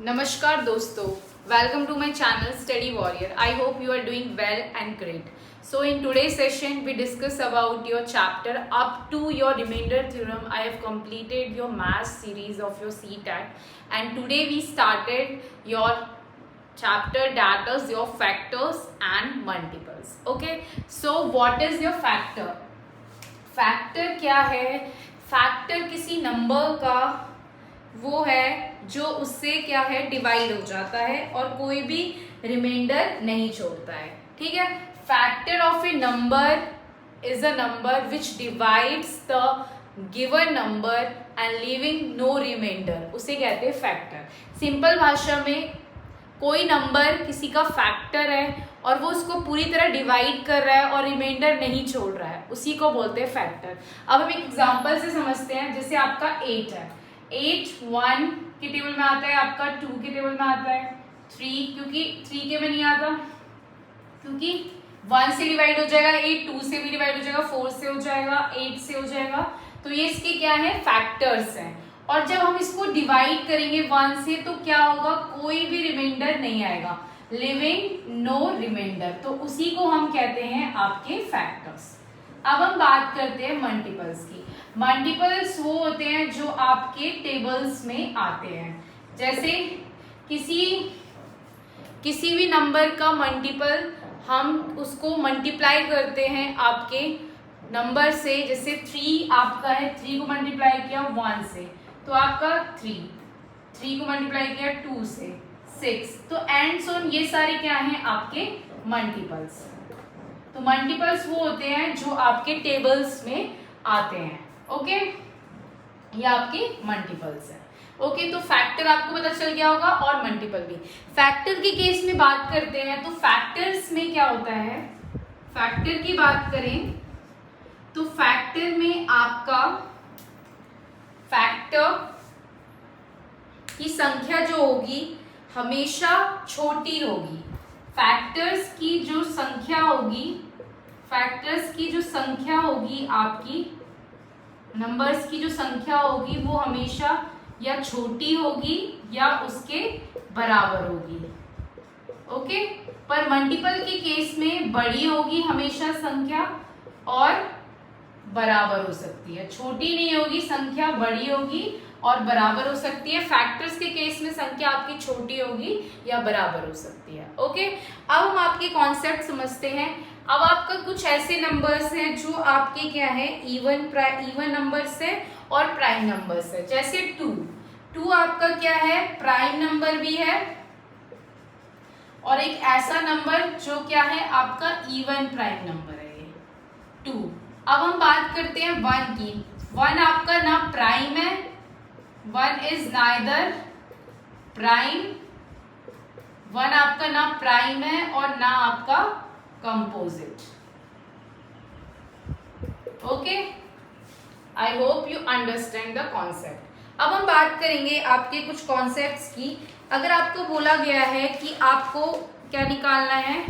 Namaskar dosto, welcome to my channel Study Warrior. I hope you are doing well and great. So in today's session we discuss about your chapter up to your remainder theorem. I have completed your math series of your CTAT and today we started your chapter that is your factors and multiples. Okay, so what is your factor? Factor क्या है? Factor किसी number का वो है जो उससे क्या है डिवाइड हो जाता है और कोई भी रिमाइंडर नहीं छोड़ता है. ठीक है. Factor of a number is a number which divides the given number and leaving no remainder, उसे कहते हैं फैक्टर. सिंपल भाषा में कोई नंबर किसी का फैक्टर है और वो उसको पूरी तरह डिवाइड कर रहा है और रिमाइंडर नहीं छोड़ रहा है, उसी को बोलते हैं फैक्टर. अब हम एक एग्जांपल से समझते हैं. जैसे आपका 8 है, 8 1 के टेबल में आता है, आपका 2 के टेबल में आता है, 3 क्योंकि 3 के में नहीं आता क्योंकि 1 से डिवाइड हो जाएगा, 8 2 से भी डिवाइड हो जाएगा, 4 से हो जाएगा, 8 से हो जाएगा. तो ये इसके क्या है? फैक्टर्स हैं. और जब हम इसको डिवाइड करेंगे 1 से तो क्या होगा? कोई भी रिमाइंडर नहीं आएगा, लिविंग नो रिमाइंडर. तो उसी को हम कहते हैं आपके फैक्टर्स. अब हम बात करते हैं मल्टीपल्स की. मल्टीपल्स वो होते हैं जो आपके टेबल्स में आते हैं. जैसे किसी भी नंबर का मल्टीपल हम उसको मल्टीप्लाई करते हैं आपके नंबर से. जैसे 3 आपका है, 3 को मल्टीप्लाई किया 1 से तो आपका 3 को मल्टीप्लाई किया 2 से 6. तो एंड सोन ये सारे क्या हैं? आपके मल्टीपल्स. तो मल्टीपल्स वो होते हैं जो आपके टेबल्स में आते हैं. ओके, ये आपके मल्टीपल्स हैं. ओके, तो फैक्टर आपको पता चल गया होगा और मल्टीपल भी. फैक्टर के केस में बात करते हैं तो फैक्टर्स में क्या होता है? फैक्टर की बात करें तो फैक्टर में आपका फैक्टर की संख्या जो होगी हमेशा छोटी होगी. फैक्टर्स की जो संख्या होगी आपकी नंबर्स की जो संख्या होगी वो हमेशा या छोटी होगी या उसके बराबर होगी. ओके, पर मल्टीपल के केस में बड़ी होगी हमेशा संख्या और बराबर हो सकती है. छोटी नहीं होगी संख्या, बड़ी होगी और बराबर हो सकती है. फैक्टर्स के केस में संख्या आपकी छोटी होगी या बराबर हो सकती है. ओके, अब हम आपके कॉन्सेप्ट समझते हैं. अब आपका कुछ ऐसे नंबर्स हैं जो आपके क्या है? इवन नंबर्स है और प्राइम नंबर्स है. जैसे 2 आपका क्या है? प्राइम नंबर भी है और एक ऐसा नंबर जो क्या है? आपका इवन प्राइम नंबर है ये 2. अब हम बात करते हैं 1 की. 1 आपका ना प्राइम है, 1 इज नाइदर प्राइम. 1 आपका ना प्राइम है और ना आपका composite. Okay, I hope you understand the concept. अब हम बात करेंगे आपके कुछ कॉन्सेप्ट्स की. अगर आपको बोला गया है कि आपको क्या निकालना है,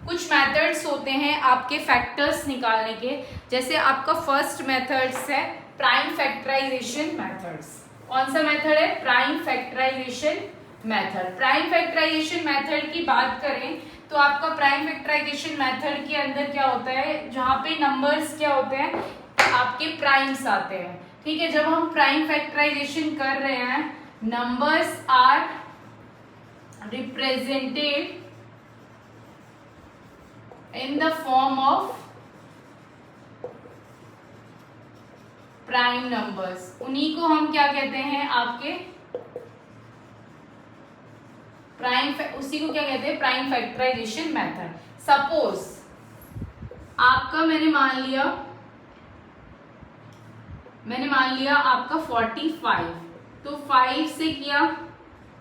कुछ मेथड्स होते हैं आपके फैक्टर्स निकालने के. जैसे आपका फर्स्ट मेथड्स है प्राइम फैक्टराइजेशन मेथड्स. कौन सा मेथड है? Prime factorisation method. Prime factorisation method की बात करें तो आपका प्राइम फैक्टराइजेशन मेथड के अंदर क्या होता है? जहाँ पे नंबर्स क्या होते हैं? आपके प्राइम्स आते हैं. ठीक है, जब हम प्राइम फैक्टराइजेशन कर रहे हैं numbers are represented in the form of prime numbers. उन्हीं को हम क्या कहते हैं? आपके उसी को क्या कहते हैं? Prime factorisation method. सपोज आपका मैंने मान लिया आपका 45. तो 5 से किया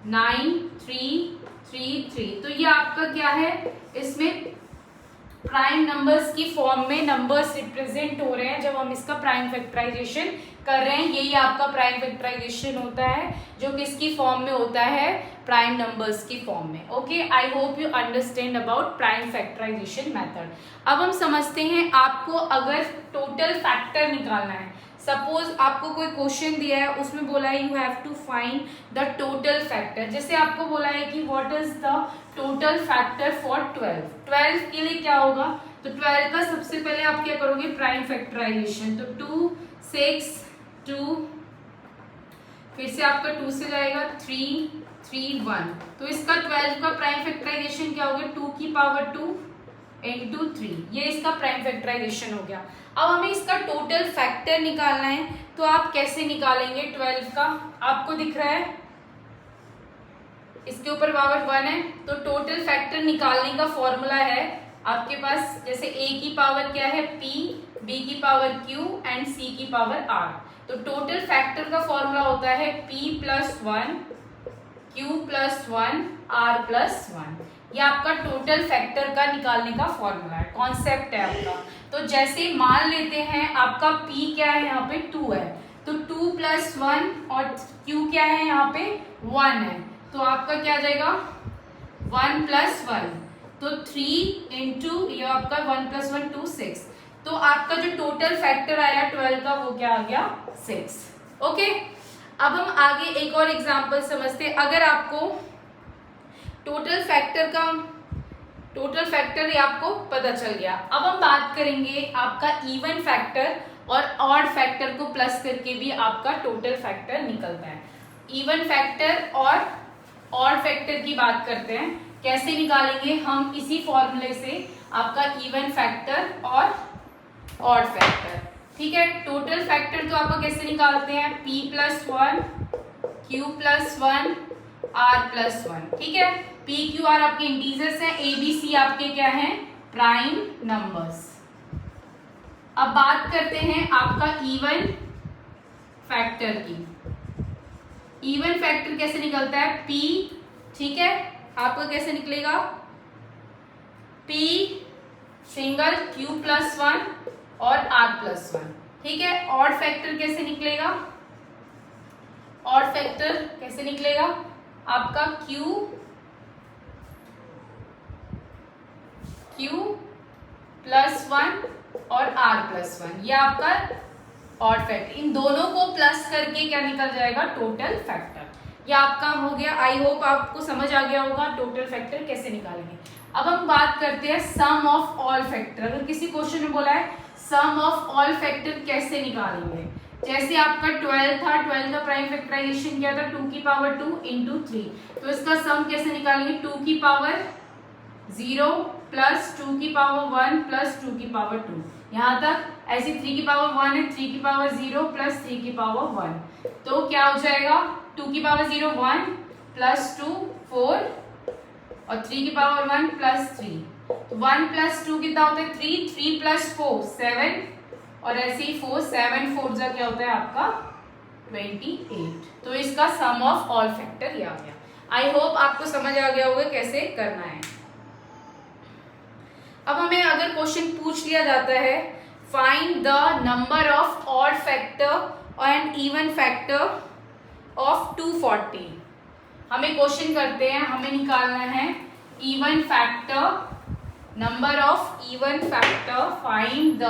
9 3 3 3. तो ये आपका क्या है? इसमें प्राइम नंबर्स की फॉर्म में नंबर्स रिप्रेजेंट हो रहे हैं जब हम इसका प्राइम फैक्टराइजेशन कर रहे हैं. यही आपका प्राइम फैक्टराइजेशन होता है जो किसकी फॉर्म में होता है? प्राइम नंबर्स की फॉर्म में. Okay, I hope you understand about prime factorisation method. अब हम समझते हैं आपको अगर टोटल फैक्टर निकालना है, सपोज आपको कोई क्वेश्चन दिया है, उसमें बोला है you have to find the total factor. जैसे आपको बोला है कि what is the total factor for 12 के लिए क्या होगा, तो 12 का सबसे पहले आप क्या करोगे, प्राइम फैक्टराइजेशन। तो 2 6 2, फिर से आपका 2 से जाएगा 3 3 1, तो इसका 12 का प्राइम फैक्टराइजेशन क्या हो गया, 2 की पावर 2 इंटू 3, ये इसका प्राइम फैक्टराइजेशन हो गया। अब हमें इसका टोटल फैक्टर निकालना है, तो आप कैसे निकालेंगे 12 का, आपको दिख रहा है इसके ऊपर पावर 1 है, तो टोटल फैक्टर निकालने का फॉर्मूला है आपके पास, जैसे a की पावर क्या है p, b की पावर q एंड c की पावर r। तो टोटल फैक्टर का फॉर्मूला होता है p plus 1 q plus 1 r plus 1। ये आपका टोटल फैक्टर का निकालने का फॉर्मूला है, कॉन्सेप्ट है आपका। तो जैसे मान लेते हैं आपका p क्या है यहाँ पे 2 है, तो 2 प्लस 1 और q क्या है यहाँ पे 1 है, तो आपका क्या आ जाएगा 1 प्लस 1, तो 3 इंटू ये आपका 1 प्लस 1 2 6, तो आपका जो टोटल फैक्टर आया 12 का वो क्या आ गया 6। ओके, अब हम आगे एक और एग्जांपल समझते हैं। अगर आपको टोटल फैक्टर ये आपको पता चल गया, अब हम बात करेंगे आपका इवन फैक्टर और ऑड फैक्टर को प्लस करके भी आपका टोटल फैक्टर निकलता है। इवन फैक्टर और ऑड फैक्टर की बात करते हैं, कैसे निकालेंगे हम, इसी फॉर्मूले से आपका इवन फैक्टर और ऑड फैक्टर। ठीक है, टोटल फैक्टर तो आपको कैसे निकालते हैं, p plus 1 q plus 1 r plus 1। ठीक है, p q r आपके इंटीजर्स हैं, a b c आपके क्या हैं, प्राइम नंबर्स। अब बात करते हैं आपका इवन फैक्टर की। इवन फैक्टर कैसे निकलता है, p, ठीक है, आपका कैसे निकलेगा p सिंगल q प्लस 1 और r प्लस 1। ठीक है, ऑड फैक्टर कैसे निकलेगा, ऑड फैक्टर कैसे निकलेगा आपका q प्लस 1 और r प्लस 1, ये आपका ऑड फैक्टर। इन दोनों को प्लस करके क्या निकल जाएगा, टोटल फैक्टर। ये आपका हो गया। आई होप आपको समझ आ गया होगा टोटल फैक्टर कैसे निकालेंगे। अब हम बात करते हैं सम ऑफ ऑल फैक्टर। अगर किसी क्वेश्चन में बोला है सम ऑफ ऑल फैक्टर कैसे निकालेंगे, जैसे आपका 12 था, 12 का प्राइम फैक्टराइजेशन क्या था, 2 की पावर 2 इंटू 3, तो इसका सम कैसे निकालेंगे, 2 की पावर 0 प्लस 2 की पावर 1 प्लस 2 की पावर 2, यहाँ तक ऐसे 3 की पावर 1 है, 3 की पावर 0 प्लस 3 की पावर 1, तो क्या हो जाएगा 2 की पावर 0 1 प्लस 2 4 और 3 की पावर 1 प्लस 3, तो 1 प्लस 2 कितना होता है 3, 3 प्लस 4 7 और ऐसे ही 4 7 4 जा क्या होता है आपका 28। तो इसका सम ऑफ ऑल फैक्टर ये आ गया। आई होप आपको समझ आ गया होगा कैसे करना है। अब हमें अगर क्वेश्चन पूछ लिया जाता है find the number of odd factor and even factor of 240, हमें क्वेश्चन करते हैं, हमें निकालना है even factor, number of even factor, find the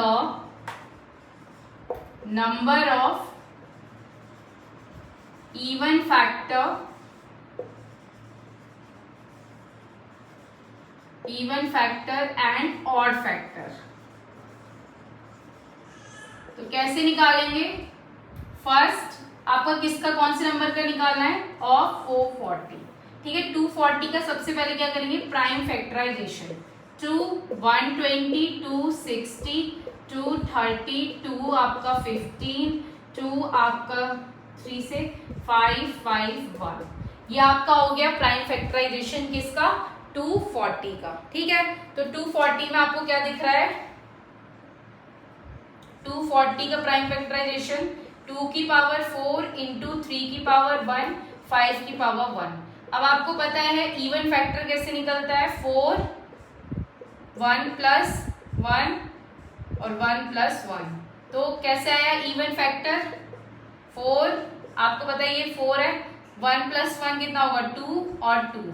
number of even factor and odd factor. तो कैसे निकालेंगे, फर्स्ट आपका किसका कौन से नंबर का निकालना है, ऑफ 440। ठीक है, 240 का सबसे पहले क्या करेंगे, प्राइम फैक्टराइजेशन, 2 120 260 230 2 आपका 15 2 आपका 3 से 5 5 1, ये आपका हो गया प्राइम फैक्टराइजेशन किसका, 240 का। ठीक है, तो 240 में आपको क्या दिख रहा है, 240 का प्राइम फैक्टराइजेशन 2 की पावर 4 इंटू 3 की पावर 1 5 की पावर 1। अब आपको पता है इवन फैक्टर कैसे निकलता है, 4 1 प्लस 1 और 1 प्लस 1, तो कैसे आया इवन फैक्टर 4, आपको पता है ये 4 है, 1 प्लस 1 कितना होगा 2 और 2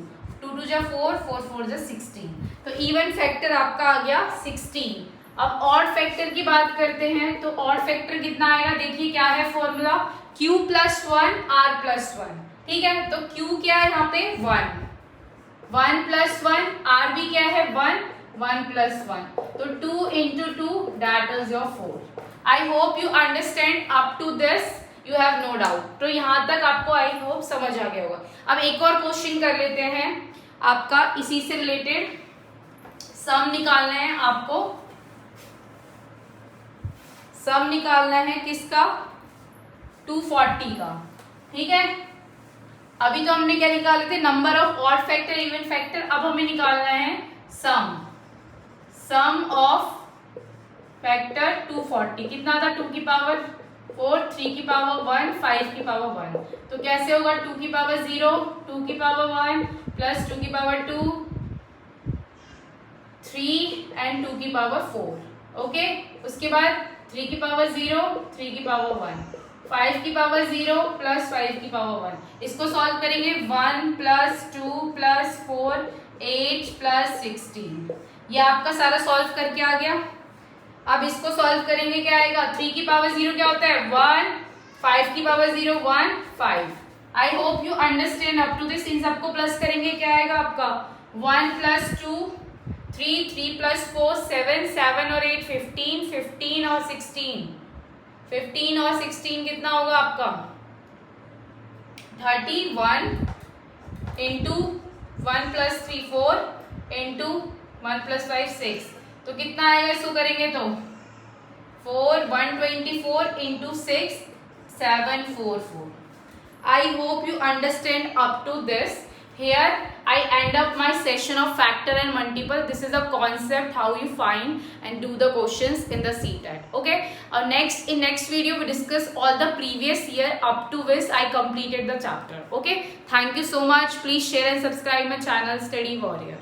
2 2 जा 4 4 4 जा 16, तो इवन फैक्टर आपका आ गया 16। अब ऑड फैक्टर की बात करते हैं, तो ऑड फैक्टर कितना आएगा, देखिए क्या है formula, q plus 1 r plus 1, ठीक है। तो q क्या है यहाँ पे 1 प्लस 1, r भी क्या है 1 प्लस 1, तो 2 into 2 that is your 4. I hope you understand up to this, you have no doubt. तो यहाँ तक आपको I hope समझ आ गया होगा। अब एक और क्वेश्चन कर लेते हैं आपका, इसी से रिलेटेड सम निकालना है आपको, सम निकालना है किसका, 240 का, ठीक है। अभी तो हमने क्या निकाले थे, number of odd factor even factor, अब हमें निकालना है सम ऑफ फैक्टर 240, कितना था, 2 की पावर 4, 3 की पावर 1, 5 की पावर 1, तो कैसे होगा, 2 की पावर 0, 2 की पावर 1 प्लस 2 की पावर 2, 3 एंड 2 की पावर 4, ओके। उसके बाद 3 की पावर 0, 3 की पावर 1, 5 की पावर 0 प्लस 5 की पावर 1, इसको सॉल्व करेंगे, 1 प्लस 2 प्लस 4 8 प्लस 16, ये आपका सारा सॉल्व करके आ गया। अब इसको सॉल्व करेंगे, क्या आएगा, 3 की पावर 0 क्या होता है 1, 5 की power 0 1 5। I hope you understand up to this. इन सबको प्लस करेंगे, क्या आएगा आपका 1 प्लस 2 3, 3 प्लस 4 7, 7 और 8 15, 15 और 16, 15 और 16 कितना होगा आपका 31 इंटू 1 प्लस 3 4 इंटू 1 प्लस 5 6, तो कितना आएगा, इसको करेंगे तो 124 into 6 744। I hope you understand up to this. Here I end up my session of factor and multiple. This is a concept how you find and do the questions in the CTET. Okay. In next video we discuss all the previous year up to which I completed the chapter. Okay. Thank you so much. Please share and subscribe my channel Study Warrior.